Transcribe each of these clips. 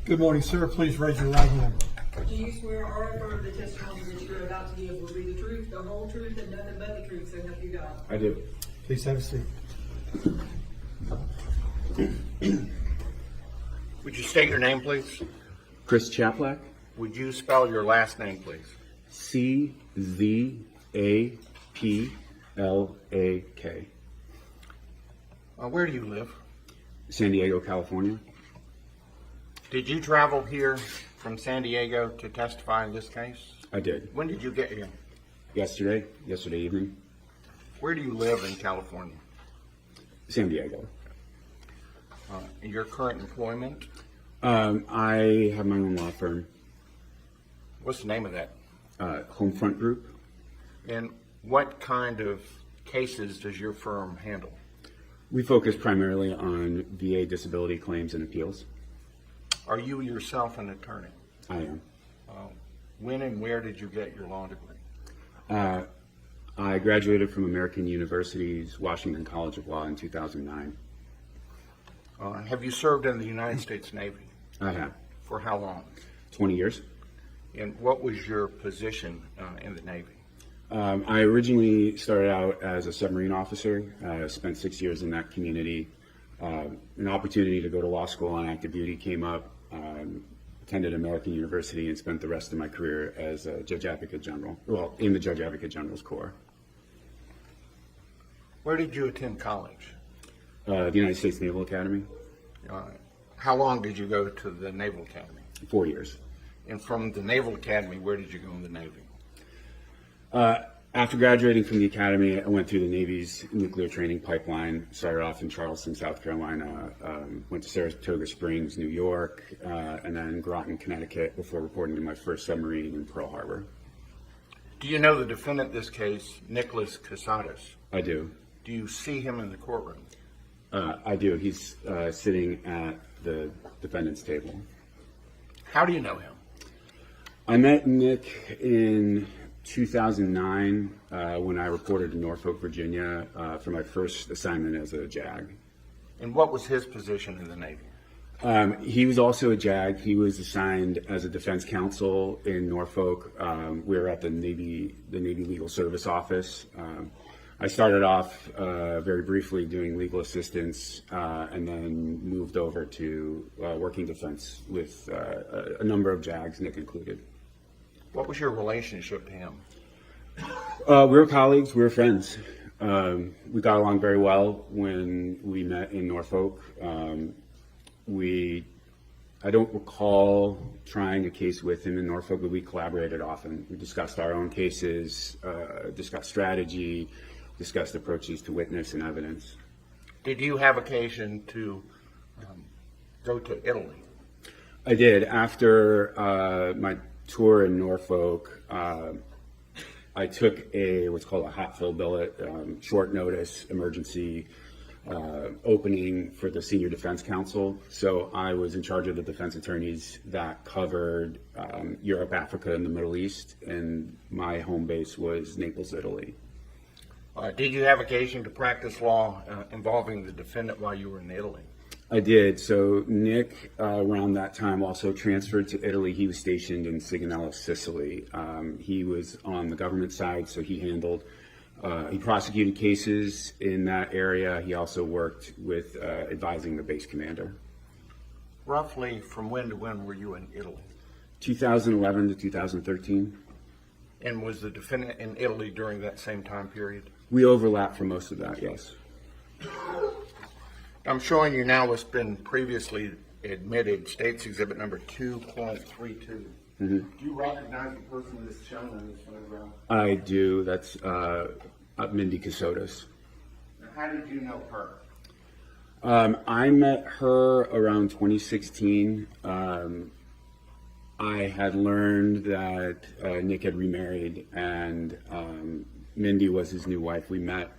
Good morning, sir. Please raise your right hand. Do you swear or affirm the testimony that you are about to give will be the truth, the whole truth, and nothing but the truth, so help you God? I do. Please have a seat. Would you state your name, please? Chris Czaplak, Would you spell your last name, please? Czaplak. Where do you live? San Diego, California. Did you travel here from San Diego to testify in this case? I did. When did you get here? Yesterday evening. Where do you live in California? San Diego. Your current employment? I have my own law firm, What's the name of that? Homefront Group. And what kind of cases does your firm handle? We focus primarily on VA disability claims and appeals. Are you yourself an attorney? I am. When and where did you get your law degree? I graduated from American University's Washington College of Law in 2009. Have you served in the United States Navy? I have. For how long? 20 years. And what was your position in the Navy? I originally started out as a submarine officer, spent 6 years in that community. An opportunity to go to law school on active duty came up, attended American University, and spent the rest of my career as a Judge Advocate General, well, in the Judge Advocate General's Corps. Where did you attend college? The United States Naval Academy, How long did you go to the Naval Academy? 4 years. And from the Naval Academy, where did you go in the Navy? After graduating from the Academy, I went through the Navy's nuclear training pipeline, started off in Charleston, South Carolina, went to Saratoga Springs, New York, and then Groton, Connecticut, before reporting to my first submarine in Pearl Harbor. Do you know the defendant in this case, Nick Kassotis? I do. Do you see him in the courtroom? I do. He's sitting at the defendant's table. How do you know him? I met Nick in 2009 when I reported to Norfolk, Virginia for my first assignment as a JAG. And what was his position in the Navy? He was also a JAG. He was assigned as a defense counsel in Norfolk. We were at the Navy Legal Service Office. I started off very briefly doing legal assistance and then moved over to working defense with a number of JAGs, Nick included. What was your relationship to him? We were colleagues, we were friends. We got along very well when we met in Norfolk. I don't recall trying a case with him in Norfolk, but we collaborated often. We discussed our own cases, discussed strategy, discussed approaches to witness and evidence. Did you have occasion to go to Italy? I did. After my tour in Norfolk, I took what's called a hot fill billet, short notice emergency opening for the senior defense counsel. So I was in charge of the defense attorneys that covered Europe, Africa, and the Middle East, and my home base was Naples, Italy. Did you have occasion to practice law involving the defendant while you were in Italy? I did. So Nick, around that time, also transferred to Italy. He was stationed in Sigonella, Sicily. He was on the government side, so he prosecuted cases in that area. He also worked with advising the base commander. Roughly from when to when were you in Italy? 2011 to 2013. And was the defendant in Italy during that same time period? We overlapped for most of that, yes. I'm showing you now what's been previously admitted, State's Exhibit number 2.32. Mm-hmm. Do you recognize the person that's shown in this photograph? I do. That's Mindi Kassotis. How did you know her? I met her around 2016. I had learned that Nick had remarried, and Mindi was his new wife. We met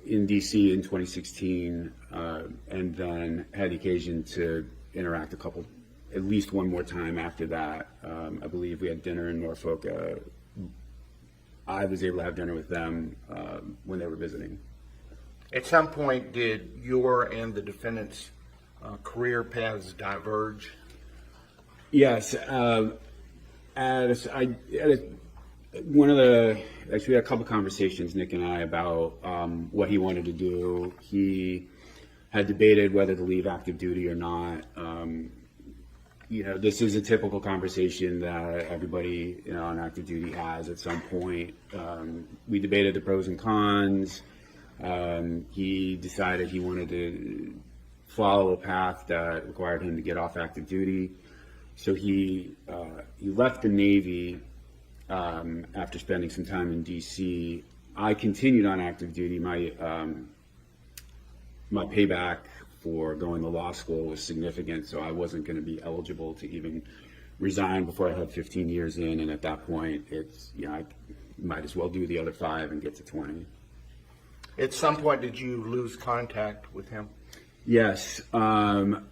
in D.C. in 2016, and then had the occasion to interact at least one more time after that. I believe we had dinner in Norfolk. I was able to have dinner with them when they were visiting. At some point, did your and the defendant's career paths diverge? Yes. Actually, we had a couple conversations, Nick and I, about what he wanted to do. He had debated whether to leave active duty or not. This is a typical conversation that everybody, on active duty has at some point. We debated the pros and cons. He decided he wanted to follow a path that required him to get off active duty. So he left the Navy after spending some time in D.C. I continued on active duty. My payback for going to law school was significant, so I wasn't going to be eligible to even resign before I had 15 years in. And at that point, I might as well do the other 5 and get to 20. At some point, did you lose contact with him? Yes. The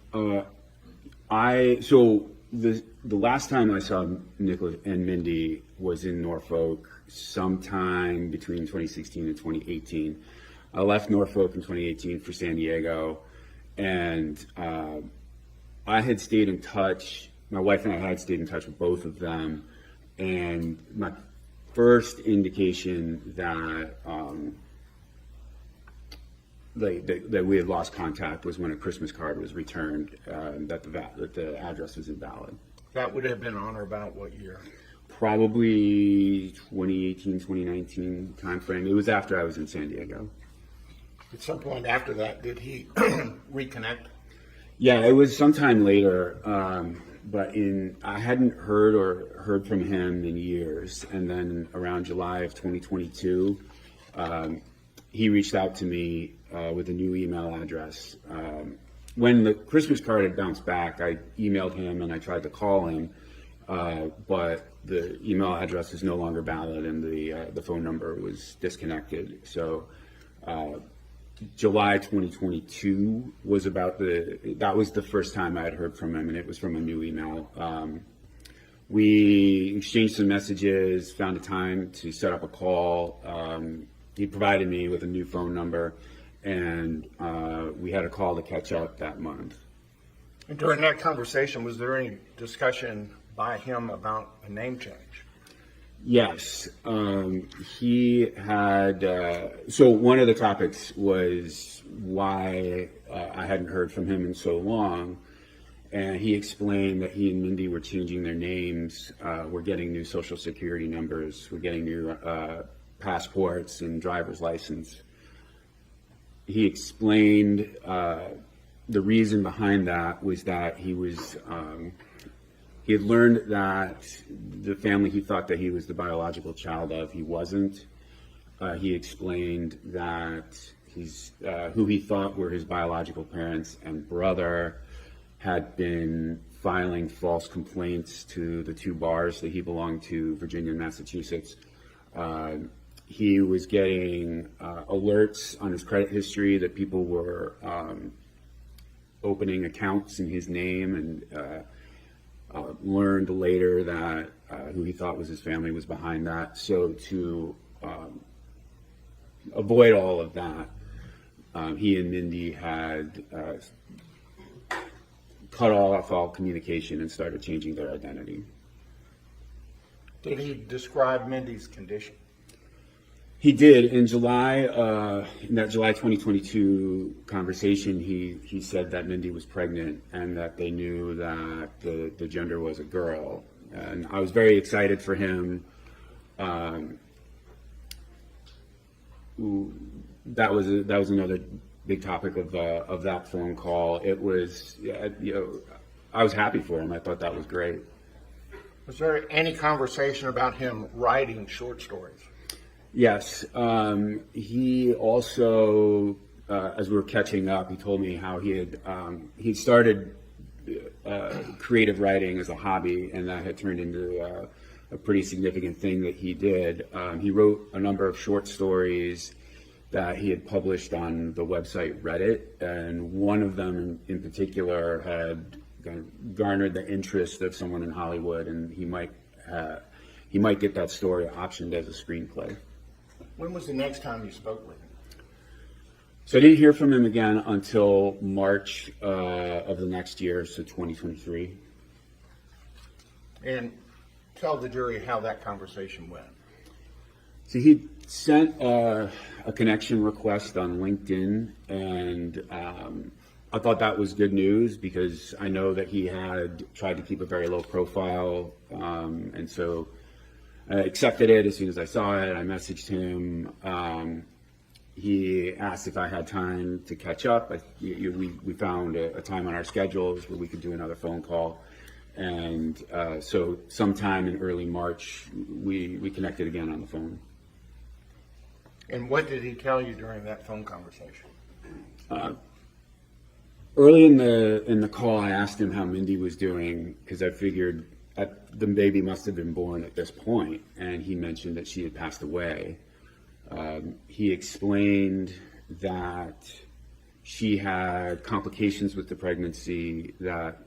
last time I saw Nicholas and Mindi was in Norfolk sometime between 2016 and 2018. I left Norfolk in 2018 for San Diego, and I had stayed in touch. My wife and I had stayed in touch with both of them, and my first indication that that we had lost contact was when a Christmas card was returned that the address was invalid. That would have been on or about what year? Probably 2018, 2019 timeframe. It was after I was in San Diego. At some point after that, did he reconnect? Yeah, it was sometime later, but I hadn't heard from him in years. And then around July of 2022, he reached out to me with a new email address. When the Christmas card had bounced back, I emailed him and I tried to call him, but the email address is no longer valid and the phone number was disconnected. So July 2022 was that was the first time I had heard from him, and it was from a new email. We exchanged some messages, found a time to set up a call. He provided me with a new phone number, and we had a call to catch up that month. And during that conversation, was there any discussion by him about a name change? Yes, he had. So one of the topics was why I hadn't heard from him in so long, and he explained that he and Mindi were changing their names. We're getting new social security numbers. We're getting new passports and driver's license. He explained the reason behind that was that he had learned that the family he thought that he was the biological child of, he wasn't. He explained that who he thought were his biological parents and brother had been filing false complaints to the 2 bars that he belonged to, Virginia and Massachusetts. He was getting alerts on his credit history that people were opening accounts in his name, and learned later that who he thought was his family was behind that. So to avoid all of that, he and Mindi had cut off all communication and started changing their identity. Did he describe Mindy's condition? He did. In July, in that July 2022 conversation, he said that Mindi was pregnant and that they knew that the gender was a girl. And I was very excited for him. That was another big topic of that phone call. It was, I was happy for him. I thought that was great. Was there any conversation about him writing short stories? Yes. He also, as we were catching up, he told me how he started creative writing as a hobby, and that had turned into a pretty significant thing that he did. He wrote a number of short stories that he had published on the website Reddit, and one of them in particular had garnered the interest of someone in Hollywood, and he might get that story optioned as a screenplay. When was the next time you spoke with him? So I didn't hear from him again until March of the next year, so 2023. And tell the jury how that conversation went. So he sent a connection request on LinkedIn, and I thought that was good news because I know that he had tried to keep a very low profile, and so I accepted it as soon as I saw it. I messaged him. He asked if I had time to catch up. We found a time on our schedules where we could do another phone call. And so sometime in early March, we connected again on the phone. And what did he tell you during that phone conversation? Early in the call, I asked him how Mindi was doing because I figured the baby must have been born at this point, and he mentioned that she had passed away. He explained that she had complications with the pregnancy, that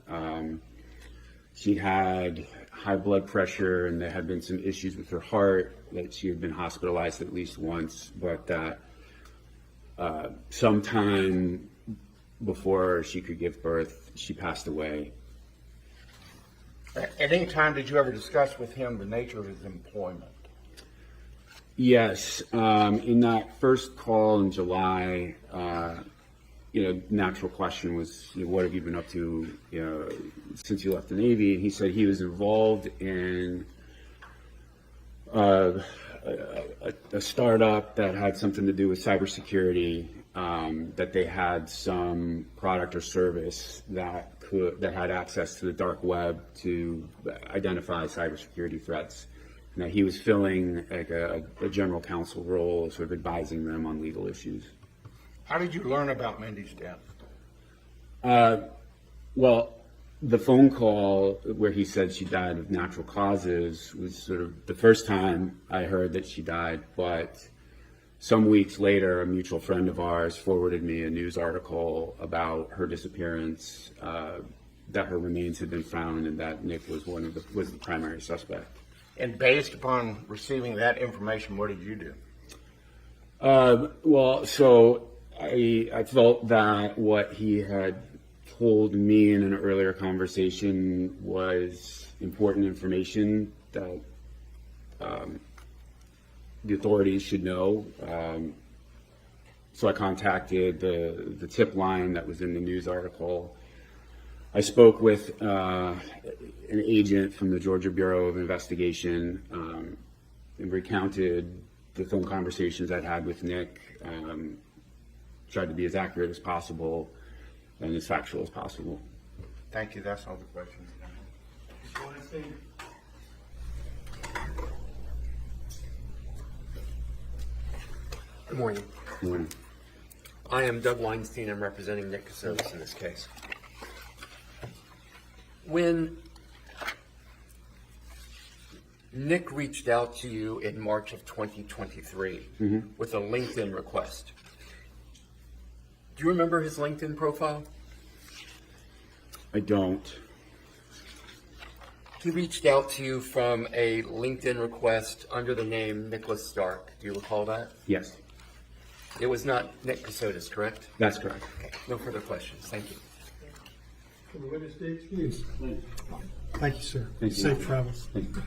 she had high blood pressure, and there had been some issues with her heart, that she had been hospitalized at least once, but that sometime before she could give birth, she passed away. At any time did you ever discuss with him the nature of his employment? Yes, in that first call in July, natural question was, what have you been up to, since you left the Navy? And he said he was involved in a startup that had something to do with cybersecurity, that they had some product or service that had access to the dark web to identify cybersecurity threats. Now, he was filling like a general counsel role, sort of advising them on legal issues. How did you learn about Mindi's death? Well, the phone call where he said she died of natural causes was sort of the first time I heard that she died, but some weeks later, a mutual friend of ours forwarded me a news article about her disappearance, that her remains had been found, and that Nick was was the primary suspect. And based upon receiving that information, what did you do? Well, so I felt that what he had told me in an earlier conversation was important information that the authorities should know. So I contacted the tip line that was in the news article. I spoke with an agent from the Georgia Bureau of Investigation and recounted the phone conversations I'd had with Nick, tried to be as accurate as possible and as factual as possible. Thank you. That's all the questions. Good morning. Good morning. I am Doug Weinstein. I'm representing Nick Kassotis in this case. When Nick reached out to you in March of 2023 with a LinkedIn request, do you remember his LinkedIn profile? I don't. He reached out to you from a LinkedIn request under the name Nicholas Stark. Do you recall that? Yes, It was not Nick Kassotis, correct? that's correct. Okay. No further questions. Thank you. Can the witness be excused? Thank you, sir. Thank you. Safe travels. Thank you.